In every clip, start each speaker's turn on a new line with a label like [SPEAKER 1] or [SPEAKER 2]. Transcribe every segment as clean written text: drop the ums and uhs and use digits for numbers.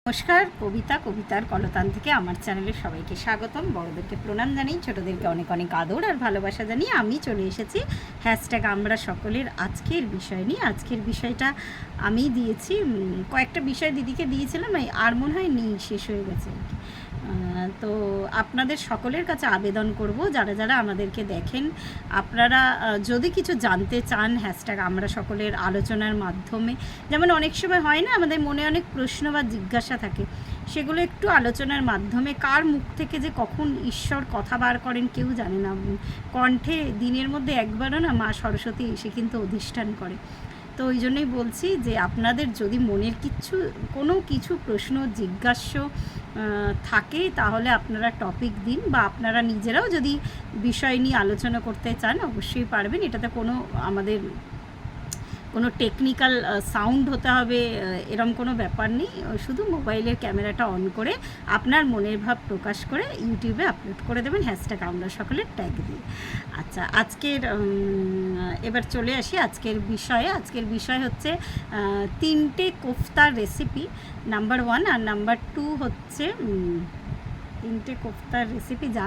[SPEAKER 1] নমস্কার, কবিতার কলতান থেকে আমার চ্যানেলে সবাইকে স্বাগতম। বড়দেরকে প্রণাম জানিয়ে ছোটদেরকে অনেক অনেক আদর আর ভালোবাসা জানিয়ে আমি চলে এসেছি হ্যাশট্যাগ আমরা সকলের আজকের বিষয় নিয়ে। আজকের বিষয়টা আমি দিয়েছি, কয়েকটা বিষয় দিদিকে দিয়েছিলাম, আর মনে হয় নেই, শেষ হয়ে গেছে আর কি। তো আপনাদের সকলের কাছে আবেদন করব, যারা যারা আমাদেরকে দেখেন, আপনারা যদি কিছু জানতে চান হ্যাশট্যাগ আমরা সকলের আলোচনার মাধ্যমে, যেমন অনেক সময় হয় না, আমাদের মনে অনেক প্রশ্ন বা জিজ্ঞাসা থাকে, সেগুলো একটু আলোচনার মাধ্যমে, কার মুখ থেকে যে কখন ঈশ্বর কথা বার করেন কেউ জানে না। কণ্ঠে দিনের মধ্যে একবারও না মা সরস্বতী এসে কিন্তু অধিষ্ঠান করে। তো ওই জন্যই বলছি যে আপনাদের যদি মনের কোনো কিছু প্রশ্ন জিজ্ঞাস্য থাকে, তাহলে আপনারা টপিক দিন, বা আপনারা নিজেরাও যদি বিষয় নিয়ে আলোচনা করতে চান অবশ্যই পারবেন। এটাতে আমাদের কোনো টেকনিক্যাল সাউন্ড হতে হবে এরম কোনো ব্যাপার নেই। শুধু মোবাইলের ক্যামেরাটা অন করে আপনার মনের ভাব প্রকাশ করে ইউটিউবে আপলোড করে দেবেন হ্যাশট্যাগ আমরা সকলের ট্যাগ দিয়ে। আচ্ছা, এবার চলে আসি আজকের বিষয়ে। আজকের বিষয় হচ্ছে 3টে কোফতার রেসিপি, নাম্বার 1, আর নাম্বার 2 হচ্ছে 3টে কোফতার রেসিপি, যা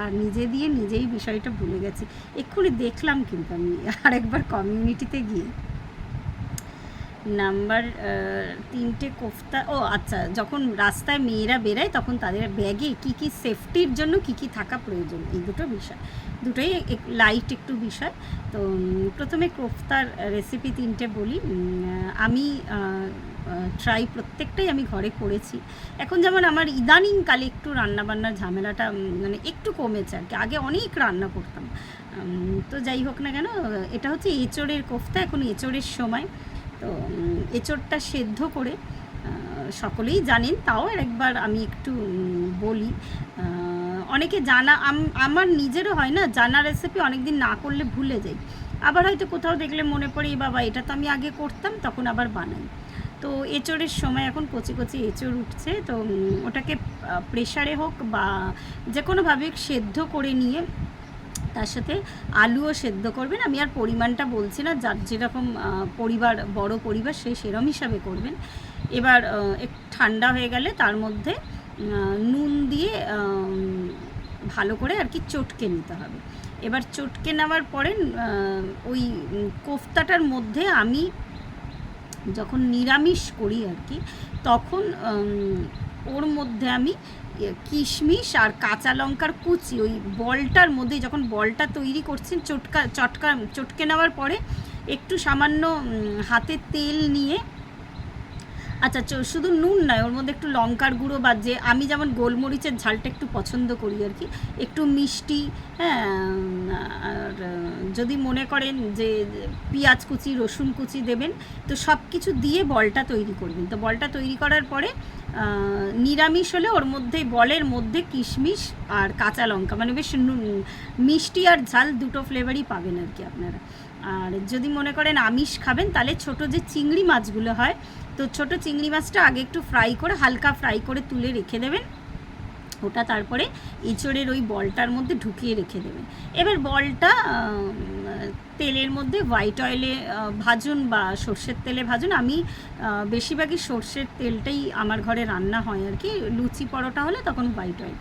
[SPEAKER 1] নিজেই বিষয়টা ভুলে গেছি। এক্ষুনি দেখলাম কিন্তু আমি আরেকবার কমিউনিটিতে গিয়ে। নাম্বার 3টে কোফতা, আচ্ছা, যখন রাস্তায় মেয়েরা বেরায় তখন তাদের ব্যাগে কী সেফটির জন্য কী থাকা প্রয়োজন, এই দুটো বিষয়, দুটোই লাইট একটু বিষয়। তো প্রথমে কোফতার রেসিপি 3টে বলি। আমি প্রত্যেকটাই আমি ঘরে করেছি। এখন যেমন আমার ইদানিংকালে একটু রান্নাবান্নার ঝামেলাটা মানে একটু কমেছে আর কি, আগে অনেক রান্না করতাম। তো যাই হোক না কেন, এটা হচ্ছে এঁচোড়ের কোফতা। এখন এঁচোড়ের সময়, তো এঁচোড়টা সেদ্ধ করে, সকলেই জানেন, তাও একবার আমি একটু বলি। অনেকে আমার নিজেরও হয় না জানা রেসিপি, অনেক দিন না করলে ভুলে যাই, আবার হয়তো কোথাও দেখলে মনে পড়ে বাবা এটা তো আমি আগে করতাম, তখন আবার বানাই। তো এঁচোড়ের সময় এখন কচি কচি এঁচোড় উঠছে, তো ওটাকে প্রেশারে হোক বা যে কোনোভাবে সেদ্ধ করে নিয়ে তার সাথে আলুও সেদ্ধ করবেন। আমি আর পরিমাণটা বলছি না, যার যেরকম বড় পরিবার সেরম হিসাবে করবেন। এবার একটু ঠান্ডা হয়ে গেলে তার মধ্যে নুন দিয়ে ভালো করে আর কি চটকে নিতে হবে। এবার চটকে নেওয়ার পরে ওই কোফতাটার মধ্যে আমি যখন নিরামিষ করি আর কি, তখন ওর মধ্যে আমি কিশমিশ আর কাঁচা লঙ্কার কুচি ওই বলটার মধ্যে, যখন বলটা তৈরি করছেন চটকে নেওয়ার পরে একটু সামান্য হাতে তেল নিয়ে, আচ্ছা শুধু নুন নয়, ওর মধ্যে একটু লঙ্কার গুঁড়ো, বা যে আমি যেমন গোলমরিচের ঝালটা একটু পছন্দ করি আর কি, একটু মিষ্টি, হ্যাঁ, আর যদি মনে করেন যে পেঁয়াজ কুচি রসুন কুচি দেবেন, তো সব কিছু দিয়ে বলটা তৈরি করবেন। তো বলটা তৈরি করার পরে নিরামিষ হলে ওর মধ্যে বলের মধ্যে কিশমিশ আর কাঁচা লঙ্কা, মানে বেশ মিষ্টি আর ঝাল দুটো ফ্লেভারই পাবেন আর কি আপনারা। আর যদি মনে করেন আমিষ খাবেন, তাহলে ছোট যে চিংড়ি মাছগুলো হয়, তো ছোটো চিংড়ি মাছটা আগে একটু হালকা ফ্রাই করে তুলে রেখে দেবেন, ওটা তারপরে এঁচোড়ের ওই বলটার মধ্যে ঢুকিয়ে রেখে দেবেন। এবার বলটা তেলের মধ্যে হোয়াইট অয়েলে ভাজুন বা সর্ষের তেলে ভাজুন। আমি বেশিরভাগই সর্ষের তেলটাই আমার ঘরে রান্না হয় আর কি। লুচি পরোটা হলে তখন হোয়াইট অয়েল,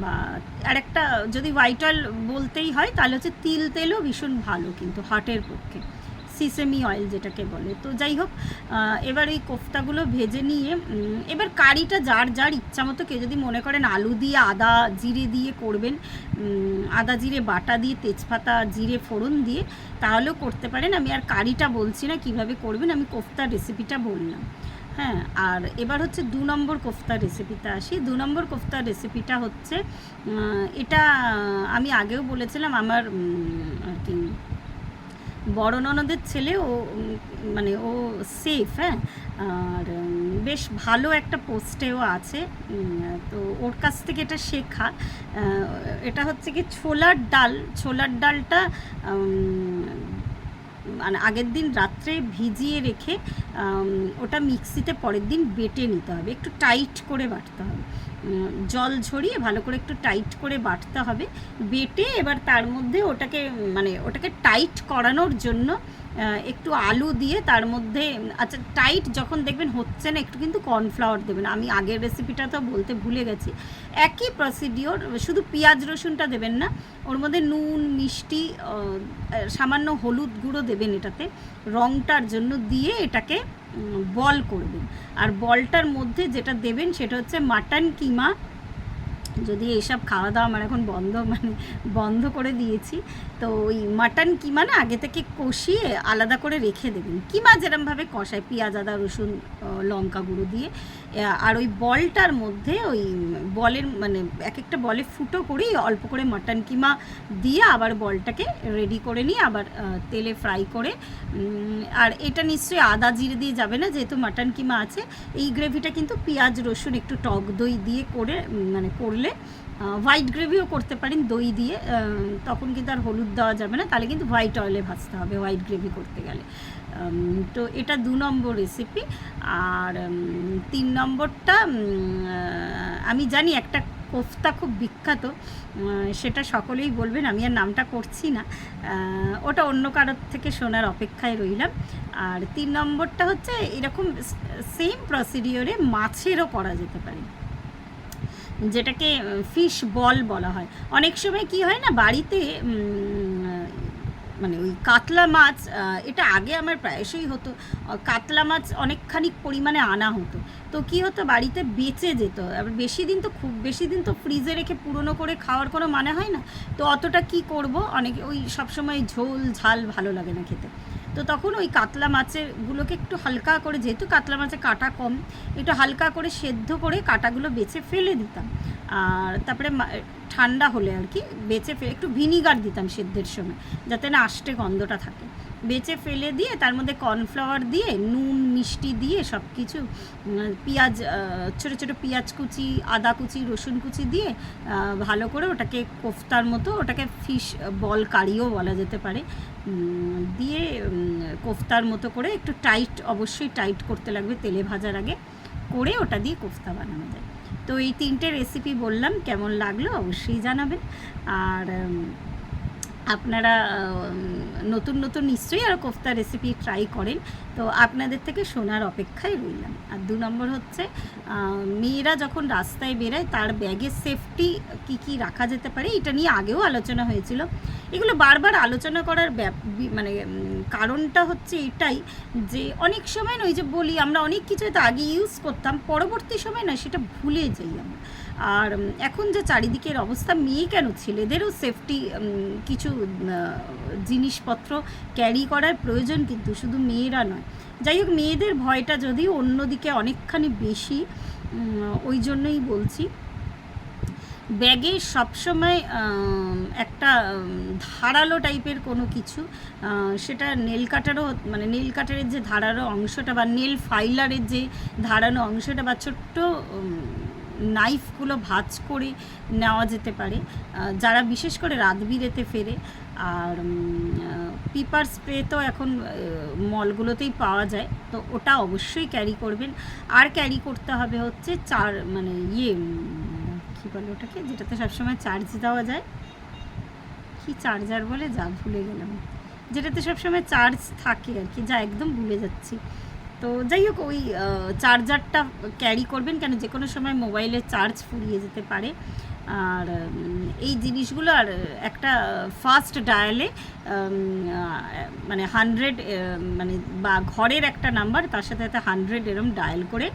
[SPEAKER 1] বা আরেকটা যদি হোয়াইট অয়েল বলতেই হয় তাহলে হচ্ছে তিল তেলও ভীষণ ভালো কিন্তু হার্টের পক্ষে, সিসেমি অয়েল যেটাকে বলে। তো যাই হোক, এবার এই কোফতাগুলো ভেজে নিয়ে, এবার কারিটা যার ইচ্ছা মতো, কেউ যদি মনে করেন আলু দিয়ে আদা জিরে দিয়ে করবেন, আদা জিরে বাটা দিয়ে তেজপাতা জিরে ফোড়ন দিয়ে, তাহলেও করতে পারেন। আমি আর কারিটা বলছি না কিভাবে করবেন, আমি কোফতার রেসিপিটা বললাম। হ্যাঁ, আর এবার হচ্ছে 2 নম্বর কোফতার রেসিপিতে আসি। 2 নম্বর কোফতার রেসিপিটা হচ্ছে, এটা আমি আগেও বলেছিলাম, আমার আর কি বড় ননদের ছেলে, মানে ও সেফ, হ্যাঁ, আর বেশ ভালো একটা পোস্টেও আছে, তো ওর কাছ থেকে এটা শেখা। এটা হচ্ছে কি ছোলার ডালটা মানে আগের দিন রাত্রে ভিজিয়ে রেখে ওটা মিক্সিতে পরের দিন বেটে নিতে হবে, একটু টাইট করে বাটতে হবে, জল ঝরিয়ে ভালো করে একটু টাইট করে বাটতে হবে, বেটে এবার তার মধ্যে ওটাকে টাইট করানোর জন্য একটু আলু দিয়ে তার মধ্যে, আচ্ছা টাইট যখন দেখবেন হচ্ছে না একটু কিন্তু কর্নফ্লাওয়ার দেবেন, আমি আগের রেসিপিটা তো বলতে ভুলে গেছি। একই প্রসিডিওর, শুধু পেঁয়াজ রসুনটা দেবেন না, ওর মধ্যে নুন মিষ্টি সামান্য হলুদ গুঁড়ো দেবেন এটাতে রঙটার জন্য, দিয়ে এটাকে বল করবেন। আর বলটার মধ্যে যেটা দেবেন সেটা হচ্ছে মাটন কিমা। যদি এইসব খাওয়া দাওয়া আমার এখন বন্ধ করে দিয়েছি, তো ওই মাটন কিমা না আগে থেকে কষিয়ে আলাদা করে রেখে দেবেন, কিমা যেরমভাবে কষায় পেঁয়াজ আদা রসুন লঙ্কা গুঁড়ো দিয়ে। আর ওই বলটার মধ্যে ওই বলের এক একটা বলে ফুটো করেই অল্প করে মাটন কিমা দিয়ে আবার বলটাকে রেডি করে নিয়ে আবার তেলে ফ্রাই করে। আর এটা নিশ্চয়ই আদা জিরে দিয়ে যাবে না, যেহেতু মাটন কিমা আছে। এই গ্রেভিটা কিন্তু পেঁয়াজ রসুন একটু টক দই দিয়ে করলে হোয়াইট গ্রেভিও করতে পারেন দই দিয়ে, তখন কিন্তু আর হলুদ দেওয়া যাবে না, তাহলে কিন্তু হোয়াইট অয়েলে ভাজতে হবে হোয়াইট গ্রেভি করতে গেলে। তো এটা 2 নম্বর রেসিপি। আর 3 নম্বরটা আমি জানি একটা কোফতা খুব বিখ্যাত, সেটা সকলেই বলবেন, আমি আর নামটা করছি না, ওটা অন্য কারোর থেকে শোনার অপেক্ষায় রইলাম। আর 3 নম্বরটা হচ্ছে এরকম সেম প্রসিডিওরে মাছেরও করা যেতে পারে, যেটাকে ফিশ বল বলা হয়। অনেক সময় কি হয় না বাড়িতে ওই কাতলা মাছ, এটা আগে আমার প্রায়শই হতো, কাতলা মাছ অনেকখানি পরিমাণে আনা হতো, তো কি হতো বাড়িতে বেঁচে যেত। আবার খুব বেশি দিন তো ফ্রিজে রেখে পুরনো করে খাওয়ার কোনো মানে হয় না, তো অতটা কি করব, অনেকে ওই সবসময় ঝোল ঝাল ভালো লাগে না খেতে, তো তখন ওই কাতলা মাছেরগুলোকে একটু হালকা করে, যেহেতু কাতলা মাছের কাঁটা কম, একটু হালকা করে সেদ্ধ করে কাঁটাগুলো বেছে ফেলে দিতাম। আর তারপরে ঠান্ডা হলে আর কি বেছে ফেলে একটু ভিনিগার দিতাম সেদ্ধের সময়, যাতে না আষ্টে গন্ধটা থাকে। বেছে ফেলে দিয়ে তার মধ্যে কর্নফ্লাওয়ার দিয়ে নুন মিষ্টি দিয়ে সব কিছু, পেঁয়াজ ছোটো ছোটো পেঁয়াজ কুচি আদা কুচি রসুন কুচি দিয়ে ভালো করে ওটাকে কোফতার মতো, ওটাকে ফিশ বল কারিও বলা যেতে পারে, দিয়ে কোফতার মতো করে একটু টাইট, অবশ্যই টাইট করতে লাগবে তেলে ভাজার আগে, করে ওটা দিয়ে কোফতা বানানো যায়। তো এই 3টে রেসিপি বললাম, কেমন লাগলো অবশ্যই জানাবেন। আর আপনারা নতুন নতুন নিশ্চয়ই আরও কোফতা রেসিপি ট্রাই করেন, তো আপনাদের থেকে শোনার অপেক্ষায় রইলাম। আর 2 নম্বর হচ্ছে মেয়েরা যখন রাস্তায় বেরোয় তার ব্যাগের সেফটি কী রাখা যেতে পারে, এটা নিয়ে আগেও আলোচনা হয়েছিল। এগুলো বারবার আলোচনা করার কারণটা হচ্ছে এটাই যে অনেক সময় ওই যে বলি আমরা অনেক কিছু তো আগে ইউজ করতাম, পরবর্তী সময় না সেটা ভুলে যাই আমরা। আর এখন যে চারিদিকের অবস্থা, মেয়ে কেন ছেলেদেরও সেফটি কিছু জিনিসপত্র ক্যারি করার প্রয়োজন, কিন্তু শুধু মেয়েরা নয়। যাই হোক, মেয়েদের ভয়টা যদিও অন্যদিকে অনেকখানি বেশি, ওই জন্যই বলছি ব্যাগে সবসময় একটা ধারালো টাইপের কোনো কিছু, সেটা নেল কাটারও নেল কাটারের যে ধারালো অংশটা বা নেল ফাইলারের যে ধারানো অংশটা বা ছোট্ট নাইফগুলো ভাঁজ করে নেওয়া যেতে পারে, যারা বিশেষ করে রাত বিরেতে ফেরে। আর পিপার স্প্রে তো এখন মলগুলোতেই পাওয়া যায়, তো ওটা অবশ্যই ক্যারি করবেন। আর ক্যারি করতে হবে হচ্ছে কী বলে ওটাকে, যেটাতে সবসময় চার্জ দেওয়া যায়, কি চার্জার বলে যা ভুলে গেলাম, যেটাতে সবসময় চার্জ থাকে আর কি, যা একদম ভুলে যাচ্ছি। তো যাই হোক, ওই চার্জারটা ক্যারি করবেন, কেন যে কোনো সময় মোবাইলের চার্জ ফুরিয়ে যেতে পারে। আর এই জিনিসগুলো, আর একটা ফাস্ট ডায়ালে 100 বা ঘরের একটা নাম্বার, তার সাথে 100 এরম ডায়াল করে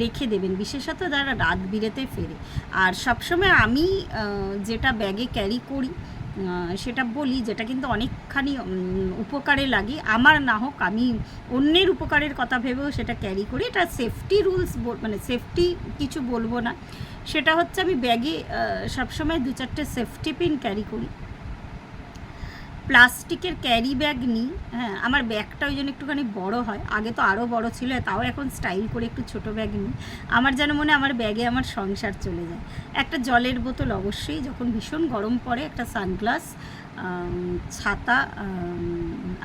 [SPEAKER 1] রেখে দেবেন, বিশেষত যারা রাত বিরেতে ফেরে। আর সবসময় আমি যেটা ব্যাগে ক্যারি করি সেটা বলি, যেটা কিন্তু অনেকখানি উপকারে লাগে, আমার না হোক আমি অন্যের উপকারের কথা ভেবেও সেটা ক্যারি করি। এটা সেফটি রুলস, সেফটি কিছু বলবো না, সেটা হচ্ছে আমি ব্যাগে সবসময় 2-4টে সেফটি পিন ক্যারি করি। প্লাস্টিকের ক্যারি ব্যাগ নিই, হ্যাঁ, আমার ব্যাগটা ওই জন্য একটুখানি বড় হয়, আগে তো আরও বড় ছিল, তাও এখন স্টাইল করে একটু ছোট ব্যাগ নিই। আমার যেন মনে আমার ব্যাগে আমার সংসার চলে যায়। একটা জলের বোতল অবশ্যই, যখন ভীষণ গরম পড়ে, একটা সানগ্লাস, ছাতা।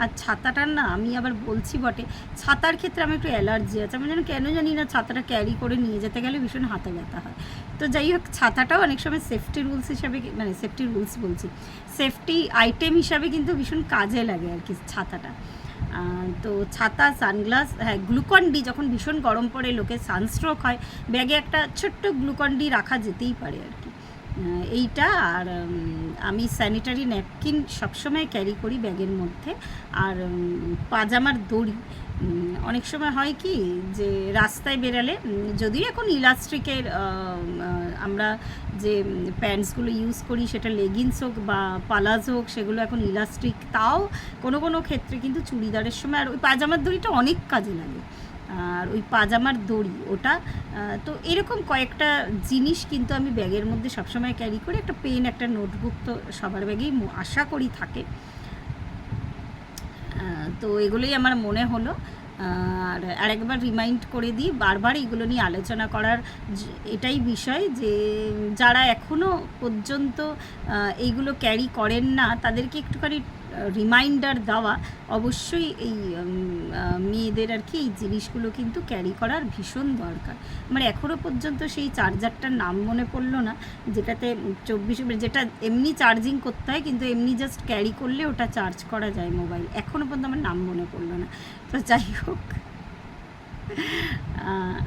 [SPEAKER 1] আর ছাতাটার না আমি আবার বলছি বটে, ছাতার ক্ষেত্রে আমার একটু অ্যালার্জি আছে, আমি যেন কেন জানি না ছাতাটা ক্যারি করে নিয়ে যেতে গেলে ভীষণ হাতে ব্যথা হয়। তো যাই হোক, ছাতাটাও অনেক সময় সেফটি রুলস হিসাবে, সেফটি রুলস বলছি, সেফটি আইটেম হিসাবে কিন্তু ভীষণ কাজে লাগে আর কি ছাতাটা। তো ছাতা, সানগ্লাস, হ্যাঁ গ্লুকন ডি, যখন ভীষণ গরম পড়ে লোকের সানস্ট্রোক হয়, ব্যাগে একটা ছোট্ট গ্লুকন ডি রাখা যেতেই পারে আর কি। এইটা আর আমি স্যানিটারি ন্যাপকিন সবসময় ক্যারি করি ব্যাগের মধ্যে। আর পাজামার দড়ি, অনেক সময় হয় কি যে রাস্তায় বেরালে, যদিও এখন ইলাস্ট্রিকের আমরা যে প্যান্টসগুলো ইউজ করি সেটা লেগিংস হোক বা পালাজো হোক, সেগুলো এখন ইলাস্ট্রিক, তাও কোনো কোনো ক্ষেত্রে কিন্তু চুড়িদারের সময় আর ওই পাজামার দড়িটা অনেক কাজে লাগে। আর ওই পাজামার দড়ি ওটা, তো এরকম কয়েকটা জিনিস কিন্তু আমি ব্যাগের মধ্যে সবসময় ক্যারি করি। একটা পেন, একটা নোটবুক তো সবার ব্যাগেই আশা করি থাকে। তো এগুলোই আমার মনে হলো। আর আরেকবার রিমাইন্ড করে দিই, বারবার এগুলো নিয়ে আলোচনা করার এটাই বিষয় যে যারা এখনও পর্যন্ত এইগুলো ক্যারি করেন না তাদেরকে একটুখানি রিমাইন্ডার দেওয়া অবশ্যই এই মেয়েদের আর কি এই জিনিসগুলো কিন্তু ক্যারি করার ভীষণ দরকার। আমার এখনও পর্যন্ত সেই চার্জারটার নাম মনে পড়লো না, যেটাতে 24, যেটা এমনি চার্জিং করতে হয় কিন্তু এমনি জাস্ট ক্যারি করলে ওটা চার্জ করা যায় মোবাইল, এখনও পর্যন্ত আমার নাম মনে পড়লো না। তো যাই হোক,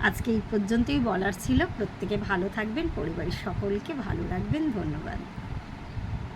[SPEAKER 1] আজকে এই পর্যন্তই বলার ছিল। প্রত্যেকে ভালো থাকবেন, পরিবারের সকলকে ভালো রাখবেন। ধন্যবাদ।